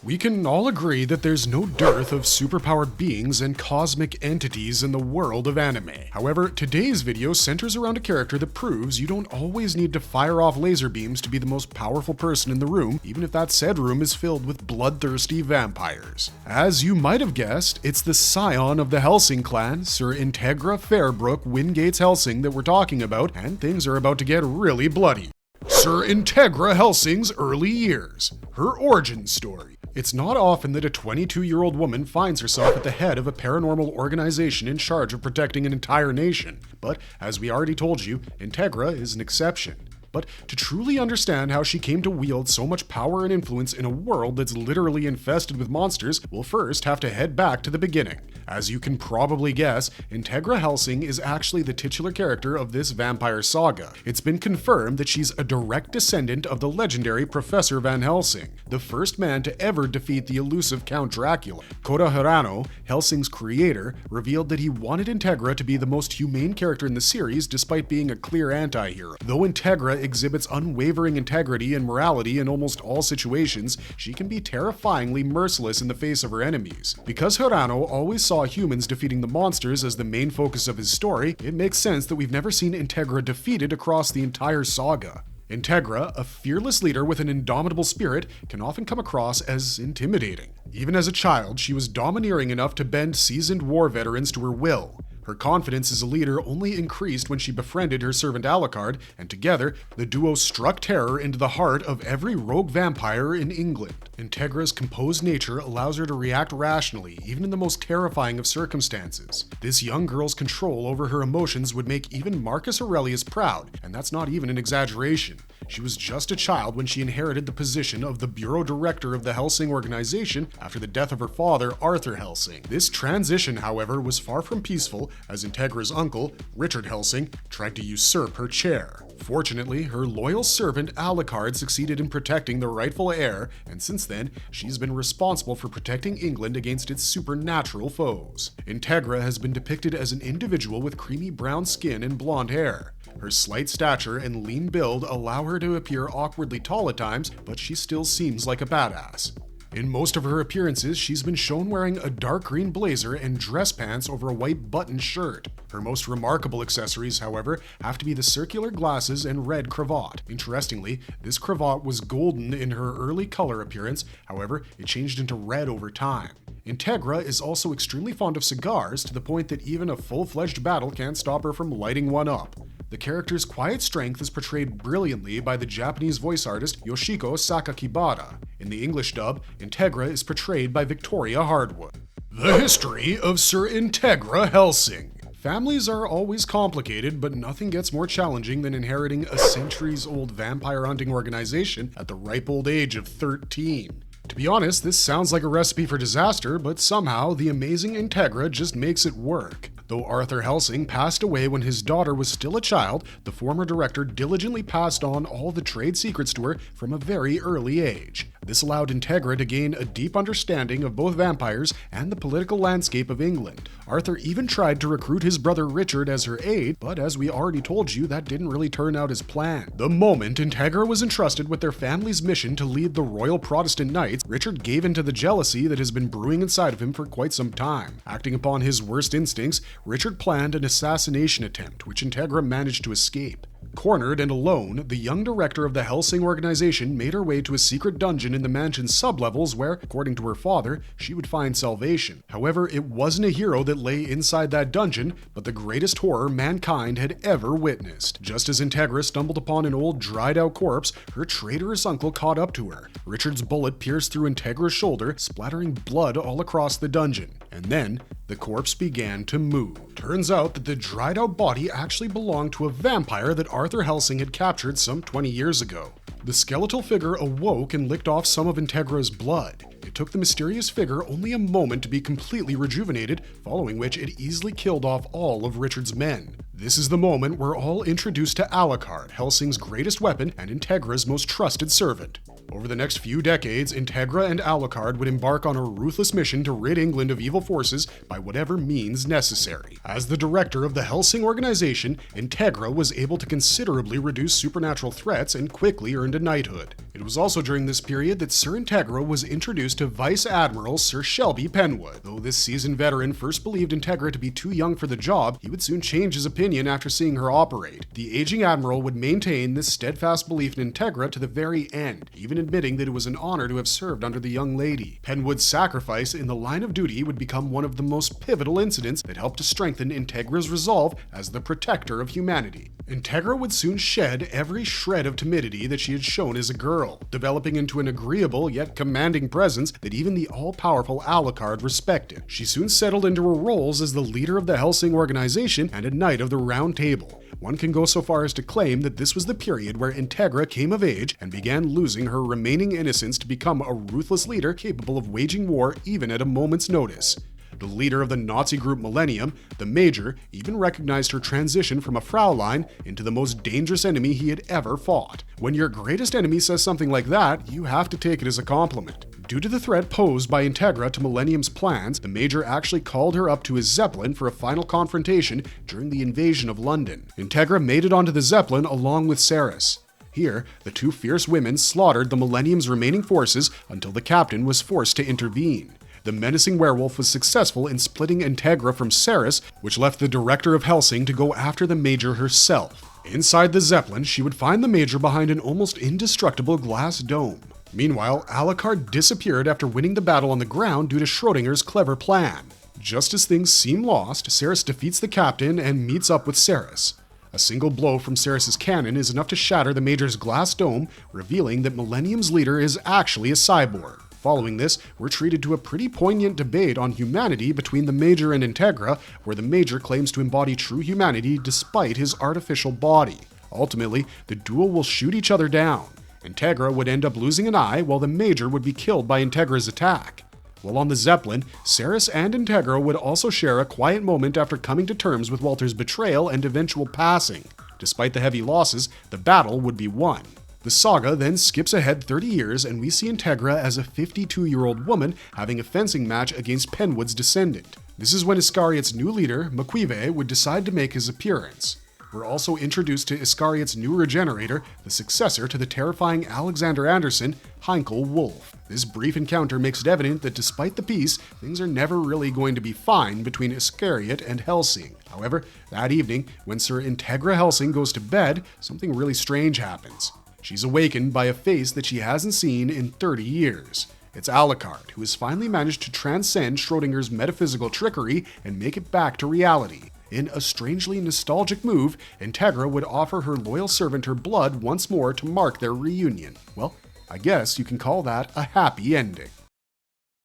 We can all agree that there's no dearth of superpowered beings and cosmic entities in the world of anime. However, today's video centers around a character that proves you don't always need to fire off laser beams to be the most powerful person in the room, even if that said room is filled with bloodthirsty vampires. As you might have guessed, it's the scion of the Hellsing clan, Sir Integral Wingates Hellsing, that we're talking about, and things are about to get really bloody. Sir Integral Hellsing's early years. Her origin story. It's not often that a 22-year-old woman finds herself at the head of a paranormal organization in charge of protecting an entire nation. But, as we already told you, Integra is an exception. But to truly understand how she came to wield so much power and influence in a world that's literally infested with monsters, we'll first have to head back to the beginning. As you can probably guess, Integral Hellsing is actually the titular character of this vampire saga. It's been confirmed that she's a direct descendant of the legendary Professor Van Helsing, the first man to ever defeat the elusive Count Dracula. Kota Hirano, Helsing's creator, revealed that he wanted Integra to be the most humane character in the series despite being a clear anti-hero. Though Integra exhibits unwavering integrity and morality in almost all situations, she can be terrifyingly merciless in the face of her enemies. Because Hirano always saw humans defeating the monsters as the main focus of his story, it makes sense that we've never seen Integra defeated across the entire saga. Integra, a fearless leader with an indomitable spirit, can often come across as intimidating. Even as a child, she was domineering enough to bend seasoned war veterans to her will. Her confidence as a leader only increased when she befriended her servant Alard, and together, the duo struck terror into the heart of every rogue vampire in England. Integra's composed nature allows her to react rationally, even in the most terrifying of circumstances. This young girl's control over her emotions would make even Marcus Aurelius proud, and that's not even an exaggeration. She was just a child when she inherited the position of the Bureau Director of the Hellsing Organization after the death of her father, Arthur Hellsing. This transition, however, was far from peaceful, as Integra's uncle, Richard Hellsing, tried to usurp her chair. Fortunately, her loyal servant Alard succeeded in protecting the rightful heir, and since then, she's been responsible for protecting England against its supernatural foes. Integra has been depicted as an individual with creamy brown skin and blonde hair. Her slight stature and lean build allow her to appear awkwardly tall at times, but she still seems like a badass. In most of her appearances, she's been shown wearing a dark green blazer and dress pants over a white button shirt. Her most remarkable accessories, however, have to be the circular glasses and red cravat. Interestingly, this cravat was golden in her early color appearance, however, it changed into red over time. Integra is also extremely fond of cigars, to the point that even a full-fledged battle can't stop her from lighting one up. The character's quiet strength is portrayed brilliantly by the Japanese voice artist Yoshiko Sakakibara. In the English dub, Integra is portrayed by Victoria Hardwood. The history of Sir Integral Hellsing. Families are always complicated, but nothing gets more challenging than inheriting a centuries-old vampire hunting organization at the ripe old age of 13. To be honest, this sounds like a recipe for disaster, but somehow the amazing Integra just makes it work. Though Arthur Hellsing passed away when his daughter was still a child, the former director diligently passed on all the trade secrets to her from a very early age. This allowed Integra to gain a deep understanding of both vampires and the political landscape of England. Arthur even tried to recruit his brother Richard as her aide, but as we already told you, that didn't really turn out as planned. The moment Integra was entrusted with their family's mission to lead the Royal Protestant Knights, Richard gave in to the jealousy that has been brewing inside of him for quite some time. Acting upon his worst instincts, Richard planned an assassination attempt, which Integra managed to escape. Cornered and alone, the young director of the Hellsing Organization made her way to a secret dungeon in the mansion's sublevels where, according to her father, she would find salvation. However, it wasn't a hero that lay inside that dungeon, but the greatest horror mankind had ever witnessed. Just as Integra stumbled upon an old dried-out corpse, her traitorous uncle caught up to her. Richard's bullet pierced through Integra's shoulder, splattering blood all across the dungeon. And then, the corpse began to move. Turns out that the dried-out body actually belonged to a vampire that Arthur Hellsing had captured some 20 years ago. The skeletal figure awoke and licked off some of Integra's blood. It took the mysterious figure only a moment to be completely rejuvenated, following which it easily killed off all of Richard's men. This is the moment we're all introduced to Alard, Hellsing's greatest weapon and Integra's most trusted servant. Over the next few decades, Integra and Alard would embark on a ruthless mission to rid England of evil forces by whatever means necessary. As the director of the Hellsing Organization, Integra was able to considerably reduce supernatural threats and quickly earned a knighthood. It was also during this period that Sir Integral was introduced to Vice Admiral Sir Shelby Penwood. Though this seasoned veteran first believed Integra to be too young for the job, he would soon change his opinion after seeing her operate. The aging admiral would maintain this steadfast belief in Integra to the very end, even admitting that it was an honor to have served under the young lady. Penwood's sacrifice in the line of duty would become one of the most pivotal incidents that helped to strengthen Integra's resolve as the protector of humanity. Integra would soon shed every shred of timidity that she had shown as a girl, developing into an agreeable yet commanding presence that even the all-powerful Alard respected. She soon settled into her roles as the leader of the Hellsing Organization and a knight of the Round Table. One can go so far as to claim that this was the period where Integra came of age and began losing her remaining innocence to become a ruthless leader capable of waging war even at a moment's notice. The leader of the Nazi group Millennium, the Major, even recognized her transition from a Fraulein into the most dangerous enemy he had ever fought. When your greatest enemy says something like that, you have to take it as a compliment. Due to the threat posed by Integra to Millennium's plans, the Major actually called her up to his Zeppelin for a final confrontation during the invasion of London. Integra made it onto the Zeppelin along with Saras. Here, the two fierce women slaughtered the Millennium's remaining forces until the captain was forced to intervene. The menacing werewolf was successful in splitting Integra from Saras, which left the director of Hellsing to go after the Major herself. Inside the Zeppelin, she would find the Major behind an almost indestructible glass dome. Meanwhile, Alard disappeared after winning the battle on the ground due to Schrodinger's clever plan. Just as things seem lost, Saras defeats the captain and meets up with Saras. A single blow from Saras's cannon is enough to shatter the Major's glass dome, revealing that Millennium's leader is actually a cyborg. Following this, we're treated to a pretty poignant debate on humanity between the Major and Integra, where the Major claims to embody true humanity despite his artificial body. Ultimately, the duo will shoot each other down. Integra would end up losing an eye, while the Major would be killed by Integra's attack. While on the Zeppelin, Saras and Integra would also share a quiet moment after coming to terms with Walter's betrayal and eventual passing. Despite the heavy losses, the battle would be won. The saga then skips ahead 30 years and we see Integra as a 52-year-old woman having a fencing match against Penwood's descendant. This is when Iscariot's new leader, Maquive, would decide to make his appearance. We're also introduced to Iscariot's new regenerator, the successor to the terrifying Alexander Anderson, Heinkel Wolf. This brief encounter makes it evident that despite the peace, things are never really going to be fine between Iscariot and Hellsing. However, that evening, when Sir Integral Hellsing goes to bed, something really strange happens. She's awakened by a face that she hasn't seen in 30 years. It's Alard, who has finally managed to transcend Schrodinger's metaphysical trickery and make it back to reality. In a strangely nostalgic move, Integra would offer her loyal servant her blood once more to mark their reunion. Well, I guess you can call that a happy ending.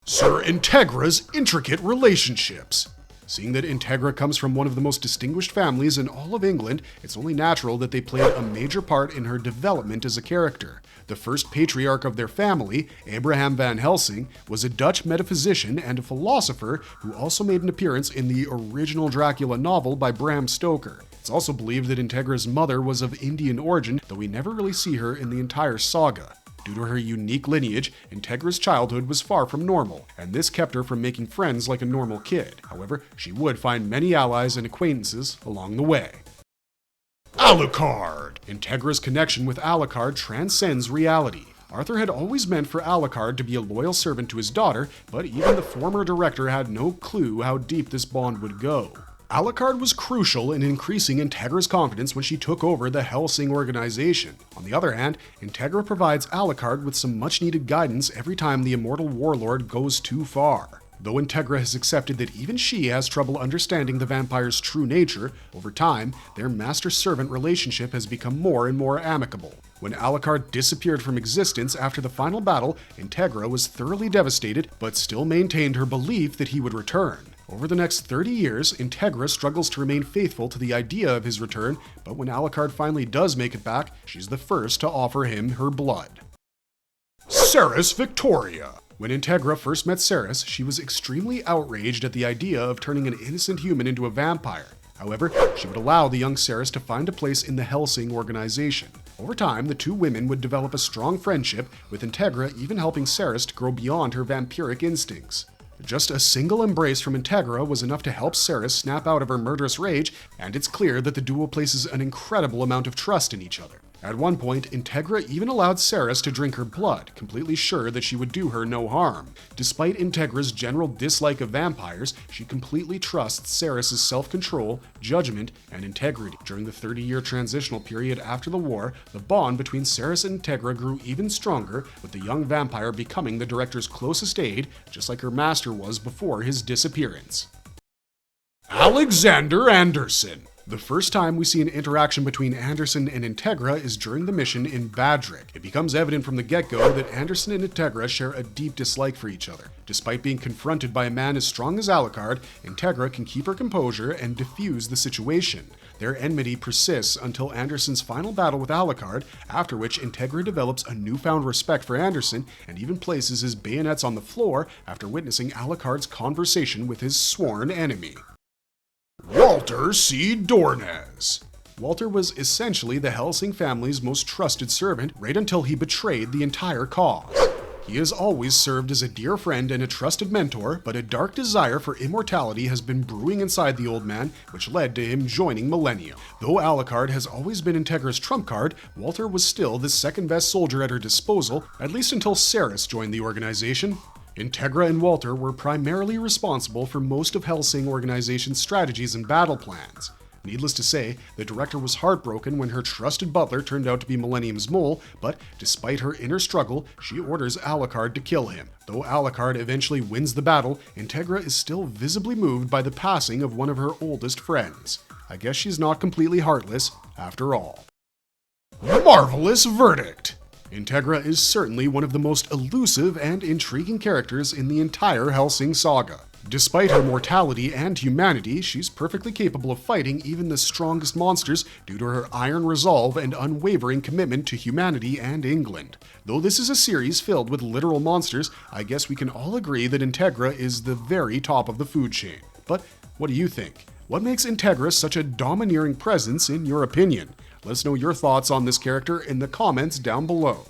Sir Integra's intricate relationships. Seeing that Integra comes from one of the most distinguished families in all of England, it's only natural that they played a major part in her development as a character. The first patriarch of their family, Abraham van Helsing, was a Dutch metaphysician and a philosopher who also made an appearance in the original Dracula novel by Bram Stoker. It's also believed that Integra's mother was of Indian origin, though we never really see her in the entire saga. Due to her unique lineage, Integra's childhood was far from normal, and this kept her from making friends like a normal kid. However, she would find many allies and acquaintances along the way. Alucard! Integra's connection with Alucard transcends reality. Arthur had always meant for Alucard to be a loyal servant to his daughter, but even the former director had no clue how deep this bond would go. Alucard was crucial in increasing Integra's confidence when she took over the Hellsing Organization. On the other hand, Integra provides Alucard with some much-needed guidance every time the immortal warlord goes too far. Though Integra has accepted that even she has trouble understanding the vampire's true nature, over time, their master-servant relationship has become more and more amicable. When Alucard disappeared from existence after the final battle, Integra was thoroughly devastated, but still maintained her belief that he would return. Over the next 30 years, Integra struggles to remain faithful to the idea of his return, but when Alucard finally does make it back, she's the first to offer him her blood. Saras Victoria. When Integra first met Saras, she was extremely outraged at the idea of turning an innocent human into a vampire. However, she would allow the young Saras to find a place in the Hellsing Organization. Over time, the two women would develop a strong friendship, with Integra even helping Saras to grow beyond her vampiric instincts. Just a single embrace from Integra was enough to help Saras snap out of her murderous rage, and it's clear that the duo places an incredible amount of trust in each other. At one point, Integra even allowed Saras to drink her blood, completely sure that she would do her no harm. Despite Integra's general dislike of vampires, she completely trusts Saras' self-control, judgment, and integrity. During the 30-year transitional period after the war, the bond between Saras and Integra grew even stronger, with the young vampire becoming the director's closest aide, just like her master was before his disappearance. Alexander Anderson. The first time we see an interaction between Anderson and Integra is during the mission in Badrick. It becomes evident from the get-go that Anderson and Integra share a deep dislike for each other. Despite being confronted by a man as strong as Alard, Integra can keep her composure and defuse the situation. Their enmity persists until Anderson's final battle with Alard, after which Integra develops a newfound respect for Anderson and even places his bayonets on the floor after witnessing Alucard's conversation with his sworn enemy. Walter C. Dornes. Walter was essentially the Hellsing family's most trusted servant right until he betrayed the entire cause. He has always served as a dear friend and a trusted mentor, but a dark desire for immortality has been brewing inside the old man, which led to him joining Millennium. Though Alucard has always been Integra's trump card, Walter was still the second best soldier at her disposal, at least until Saras joined the organization. Integra and Walter were primarily responsible for most of Hellsing Organization's strategies and battle plans. Needless to say, the director was heartbroken when her trusted butler turned out to be Millennium's mole, but despite her inner struggle, she orders Alucard to kill him. Though Alucard eventually wins the battle, Integra is still visibly moved by the passing of one of her oldest friends. I guess she's not completely heartless, after all. Marvelous verdict! Integra is certainly one of the most elusive and intriguing characters in the entire Hellsing saga. Despite her mortality and humanity, she's perfectly capable of fighting even the strongest monsters due to her iron resolve and unwavering commitment to humanity and England. Though this is a series filled with literal monsters, I guess we can all agree that Integra is the very top of the food chain. But what do you think? What makes Integra such a domineering presence in your opinion? Let us know your thoughts on this character in the comments down below.